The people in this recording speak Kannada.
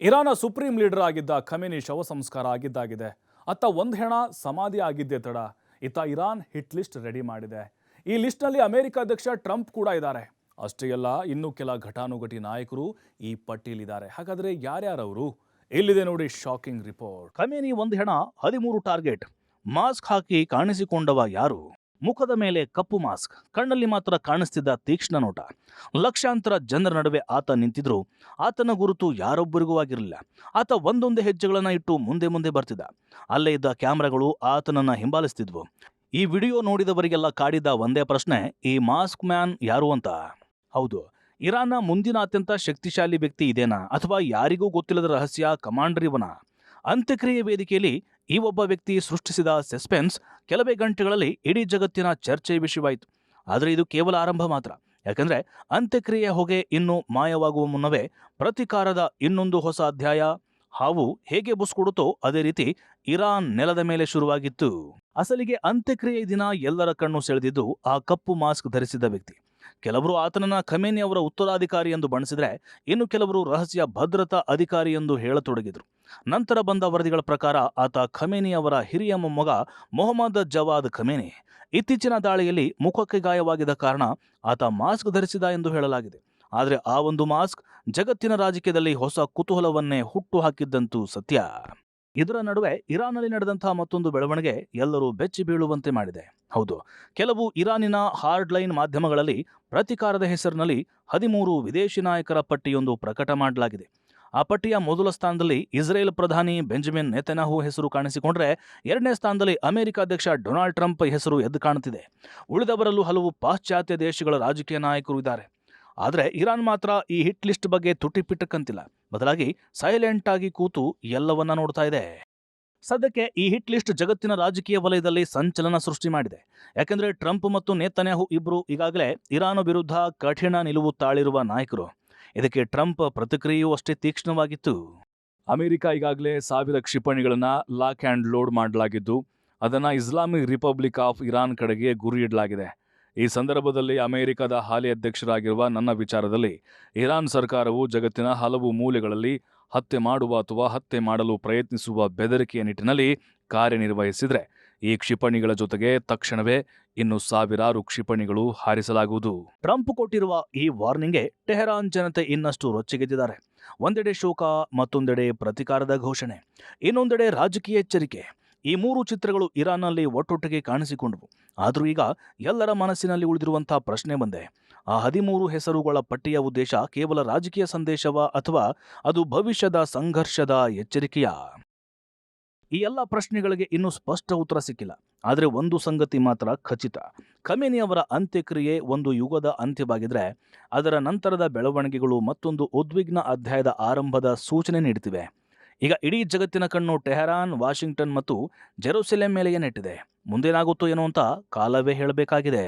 ಇರಾನ್ನ ಸುಪ್ರೀಂ ಲೀಡರ್ ಆಗಿದ್ದ ಖಮೇನಿ ಶವ ಸಂಸ್ಕಾರ ಆಗಿದ್ದಾಗಿದೆ. ಅತ್ತ ಒಂದು ಹೆಣ ಸಮಾಧಿ ಆಗಿದ್ದೇ ತಡ ಇತ್ತ ಇರಾನ್ ಹಿಟ್ ಲಿಸ್ಟ್ ರೆಡಿ ಮಾಡಿದೆ. ಈ ಲಿಸ್ಟ್ನಲ್ಲಿ ಅಮೆರಿಕ ಅಧ್ಯಕ್ಷ ಟ್ರಂಪ್ ಕೂಡ ಇದ್ದಾರೆ. ಅಷ್ಟೇ ಅಲ್ಲ, ಇನ್ನೂ ಕೆಲ ಘಟಾನುಘಟಿ ನಾಯಕರು ಈ ಪಟ್ಟಿಯಲ್ಲಿದ್ದಾರೆ. ಹಾಗಾದ್ರೆ ಯಾರ್ಯಾರವರು? ಇಲ್ಲಿದೆ ನೋಡಿ ಶಾಕಿಂಗ್ ರಿಪೋರ್ಟ್. ಖಮೇನಿ ಒಂದು ಹೆಣ, 13 ಟಾರ್ಗೆಟ್. ಮಾಸ್ಕ್ ಹಾಕಿ ಕಾಣಿಸಿಕೊಂಡವ ಯಾರು? ಮುಖದ ಮೇಲೆ ಕಪ್ಪು ಮಾಸ್ಕ್, ಕಣ್ಣಲ್ಲಿ ಮಾತ್ರ ಕಾಣಿಸ್ತಿದ್ದ ತೀಕ್ಷ್ಣ ನೋಟ. ಲಕ್ಷಾಂತರ ಜನರ ನಡುವೆ ಆತ ನಿಂತಿದ್ರು. ಆತನ ಗುರುತು ಯಾರೊಬ್ಬರಿಗೂ ಆಗಿರಲಿಲ್ಲ. ಆತ ಒಂದೊಂದೇ ಹೆಜ್ಜೆಗಳನ್ನ ಇಟ್ಟು ಮುಂದೆ ಮುಂದೆ ಬರ್ತಿದ್ದ. ಅಲ್ಲೇ ಇದ್ದ ಕ್ಯಾಮ್ರಾಗಳು ಆತನನ್ನ ಹಿಂಬಾಲಿಸ್ತಿದ್ವು. ಈ ವಿಡಿಯೋ ನೋಡಿದವರಿಗೆಲ್ಲ ಕಾಡಿದ ಒಂದೇ ಪ್ರಶ್ನೆ, ಈ ಮಾಸ್ಕ್ ಮ್ಯಾನ್ ಯಾರು ಅಂತ. ಹೌದು, ಇರಾನ್ನ ಮುಂದಿನ ಅತ್ಯಂತ ಶಕ್ತಿಶಾಲಿ ವ್ಯಕ್ತಿ ಇದೇನಾ, ಅಥವಾ ಯಾರಿಗೂ ಗೊತ್ತಿಲ್ಲದ ರಹಸ್ಯ ಕಮಾಂಡರ್ ಇವನ? ಅಂತ್ಯಕ್ರಿಯೆ ವೇದಿಕೆಯಲ್ಲಿ ಈ ಒಬ್ಬ ವ್ಯಕ್ತಿ ಸೃಷ್ಟಿಸಿದ ಸಸ್ಪೆನ್ಸ್ ಕೆಲವೇ ಗಂಟೆಗಳಲ್ಲಿ ಇಡೀ ಜಗತ್ತಿನ ಚರ್ಚೆಯ ವಿಷಯವಾಯಿತು. ಆದರೆ ಇದು ಕೇವಲ ಆರಂಭ ಮಾತ್ರ. ಯಾಕಂದ್ರೆ ಅಂತ್ಯಕ್ರಿಯೆ ಹೊಗೆ ಇನ್ನೂ ಮಾಯವಾಗುವ ಮುನ್ನವೇ ಪ್ರತಿಕಾರದ ಇನ್ನೊಂದು ಹೊಸ ಅಧ್ಯಾಯ. ಹಾವು ಹೇಗೆ ಬುಸ್ಕೊಡುತ್ತೋ ಅದೇ ರೀತಿ ಇರಾನ್ ನೆಲದ ಮೇಲೆ ಶುರುವಾಗಿತ್ತು. ಅಸಲಿಗೆ ಅಂತ್ಯಕ್ರಿಯೆ ದಿನ ಎಲ್ಲರ ಕಣ್ಣು ಸೆಳೆದಿದ್ದು ಆ ಕಪ್ಪು ಮಾಸ್ಕ್ ಧರಿಸಿದ ವ್ಯಕ್ತಿ. ಕೆಲವರು ಆತನನ್ನ ಖಮೇನಿ ಅವರ ಉತ್ತರಾಧಿಕಾರಿ ಎಂದು ಬಣಿಸಿದ್ರೆ, ಇನ್ನು ಕೆಲವರು ರಹಸ್ಯ ಭದ್ರತಾ ಅಧಿಕಾರಿ ಎಂದು ಹೇಳತೊಡಗಿದ್ರು. ನಂತರ ಬಂದ ವರದಿಗಳ ಪ್ರಕಾರ ಆತ ಖಮೇನಿ ಅವರ ಹಿರಿಯ ಮೊಮ್ಮಗ ಮೊಹಮ್ಮದ್ ಜವಾದ್ ಖಮೇನಿ. ಇತ್ತೀಚಿನ ದಾಳಿಯಲ್ಲಿ ಮುಖಕ್ಕೆ ಗಾಯವಾಗಿದ್ದ ಕಾರಣ ಆತ ಮಾಸ್ಕ್ ಧರಿಸಿದ ಎಂದು ಹೇಳಲಾಗಿದೆ. ಆದರೆ ಆ ಒಂದು ಮಾಸ್ಕ್ ಜಗತ್ತಿನ ರಾಜಕೀಯದಲ್ಲಿ ಹೊಸ ಕುತೂಹಲವನ್ನೇ ಹುಟ್ಟು ಹಾಕಿದ್ದಂತೂ ಸತ್ಯ. ಇದರ ನಡುವೆ ಇರಾನ್ನಲ್ಲಿ ನಡೆದಂತಹ ಮತ್ತೊಂದು ಬೆಳವಣಿಗೆ ಎಲ್ಲರೂ ಬೆಚ್ಚಿ ಬೀಳುವಂತೆ ಮಾಡಿದೆ. ಹೌದು, ಕೆಲವು ಇರಾನಿನ ಹಾರ್ಡ್ಲೈನ್ ಮಾಧ್ಯಮಗಳಲ್ಲಿ ಪ್ರತಿಕಾರದ ಹೆಸರಿನಲ್ಲಿ 13 ವಿದೇಶಿ ನಾಯಕರ ಪಟ್ಟಿಯೊಂದು ಪ್ರಕಟ ಮಾಡಲಾಗಿದೆ. ಆ ಪಟ್ಟಿಯ ಮೊದಲ ಸ್ಥಾನದಲ್ಲಿ ಇಸ್ರೇಲ್ ಪ್ರಧಾನಿ ಬೆಂಜಮಿನ್ ನೆತನ್ಯಾಹು ಹೆಸರು ಕಾಣಿಸಿಕೊಂಡ್ರೆ, ಎರಡನೇ ಸ್ಥಾನದಲ್ಲಿ ಅಮೆರಿಕ ಅಧ್ಯಕ್ಷ ಡೊನಾಲ್ಡ್ ಟ್ರಂಪ್ ಹೆಸರು ಎದ್ದು ಕಾಣುತ್ತಿದೆ. ಉಳಿದವರಲ್ಲೂ ಹಲವು ಪಾಶ್ಚಾತ್ಯ ದೇಶಗಳ ರಾಜಕೀಯ ನಾಯಕರು ಇದ್ದಾರೆ. ಆದರೆ ಇರಾನ್ ಮಾತ್ರ ಈ ಹಿಟ್ ಲಿಸ್ಟ್ ಬಗ್ಗೆ ತುಟಿಪಿಟ್ಟಕ್ಕಂತಿಲ್ಲ. ಬದಲಾಗಿ ಸೈಲೆಂಟ್ ಆಗಿ ಕೂತು ಎಲ್ಲವನ್ನ ನೋಡ್ತಾ ಇದೆ. ಸದ್ಯಕ್ಕೆ ಈ ಹಿಟ್ ಲಿಸ್ಟ್ ಜಗತ್ತಿನ ರಾಜಕೀಯ ವಲಯದಲ್ಲಿ ಸಂಚಲನ ಸೃಷ್ಟಿ ಮಾಡಿದೆ. ಯಾಕೆಂದ್ರೆ ಟ್ರಂಪ್ ಮತ್ತು ನೇತನ್ಯಾಹು ಇಬ್ರು ಈಗಾಗಲೇ ಇರಾನ್ ವಿರುದ್ಧ ಕಠಿಣ ನಿಲುವು ತಾಳಿರುವ ನಾಯಕರು. ಇದಕ್ಕೆ ಟ್ರಂಪ್ ಪ್ರತಿಕ್ರಿಯೆಯೂ ಅಷ್ಟೇ ತೀಕ್ಷ್ಣವಾಗಿತ್ತು. ಅಮೆರಿಕ ಈಗಾಗಲೇ 1000 ಕ್ಷಿಪಣಿಗಳನ್ನ ಲಾಕ್ ಆ್ಯಂಡ್ ಲೋಡ್ ಮಾಡಲಾಗಿದ್ದು, ಅದನ್ನ ಇಸ್ಲಾಮಿಕ್ ರಿಪಬ್ಲಿಕ್ ಆಫ್ ಇರಾನ್ ಕಡೆಗೆ ಗುರಿ ಇಡಲಾಗಿದೆ. ಈ ಸಂದರ್ಭದಲ್ಲಿ ಅಮೆರಿಕದ ಹಾಲಿ ಅಧ್ಯಕ್ಷರಾಗಿರುವ ನನ್ನ ವಿಚಾರದಲ್ಲಿ ಇರಾನ್ ಸರ್ಕಾರವು ಜಗತ್ತಿನ ಹಲವು ಮೂಲೆಗಳಲ್ಲಿ ಹತ್ಯೆ ಮಾಡುವ ಅಥವಾ ಹತ್ಯೆ ಮಾಡಲು ಪ್ರಯತ್ನಿಸುವ ಬೆದರಿಕೆಯ ನಿಟ್ಟಿನಲ್ಲಿ ಕಾರ್ಯನಿರ್ವಹಿಸಿದರೆ, ಈ ಕ್ಷಿಪಣಿಗಳ ಜೊತೆಗೆ ತಕ್ಷಣವೇ ಇನ್ನು ಸಾವಿರಾರು ಕ್ಷಿಪಣಿಗಳು ಹಾರಿಸಲಾಗುವುದು. ಟ್ರಂಪ್ ಕೊಟ್ಟಿರುವ ಈ ವಾರ್ನಿಂಗ್ಗೆ ಟೆಹರಾನ್ ಜನತೆ ಇನ್ನಷ್ಟು ರೊಚ್ಚಿಗೆದ್ದಿದ್ದಾರೆ. ಒಂದೆಡೆ ಶೋಕ, ಮತ್ತೊಂದೆಡೆ ಪ್ರತಿಕಾರದ ಘೋಷಣೆ, ಇನ್ನೊಂದೆಡೆ ರಾಜಕೀಯ ಎಚ್ಚರಿಕೆ. ಈ 3 ಚಿತ್ರಗಳು ಇರಾನ್ನಲ್ಲಿ ಒಟ್ಟೊಟ್ಟಿಗೆ ಕಾಣಿಸಿಕೊಂಡವು. ಆದರೂ ಈಗ ಎಲ್ಲರ ಮನಸ್ಸಿನಲ್ಲಿ ಉಳಿದಿರುವಂತಹ ಪ್ರಶ್ನೆ ಒಂದೇ: ಆ 13 ಹೆಸರುಗಳ ಪಟ್ಟಿಯ ಉದ್ದೇಶ ಕೇವಲ ರಾಜಕೀಯ ಸಂದೇಶವಾ, ಅಥವಾ ಅದು ಭವಿಷ್ಯದ ಸಂಘರ್ಷದ ಎಚ್ಚರಿಕೆಯಾ? ಈ ಎಲ್ಲ ಪ್ರಶ್ನೆಗಳಿಗೆ ಇನ್ನೂ ಸ್ಪಷ್ಟ ಉತ್ತರ ಸಿಕ್ಕಿಲ್ಲ. ಆದರೆ ಒಂದು ಸಂಗತಿ ಮಾತ್ರ ಖಚಿತ: ಖಮೇನಿ ಅವರ ಅಂತ್ಯಕ್ರಿಯೆ ಒಂದು ಯುಗದ ಅಂತ್ಯವಾಗಿದ್ರೆ, ಅದರ ನಂತರದ ಬೆಳವಣಿಗೆಗಳು ಮತ್ತೊಂದು ಉದ್ವಿಗ್ನ ಅಧ್ಯಾಯದ ಆರಂಭದ ಸೂಚನೆ ನೀಡುತ್ತಿವೆ. ಈಗ ಇಡೀ ಜಗತ್ತಿನ ಕಣ್ಣು ಟೆಹರಾನ್, ವಾಷಿಂಗ್ಟನ್ ಮತ್ತು ಜೆರುಸಲೆಂ ಮೇಲೆಯೇ ನೆಟ್ಟಿದೆ. ಮುಂದೇನಾಗುತ್ತೋ ಏನೋ ಅಂತ ಕಾಲವೇ ಹೇಳಬೇಕಾಗಿದೆ.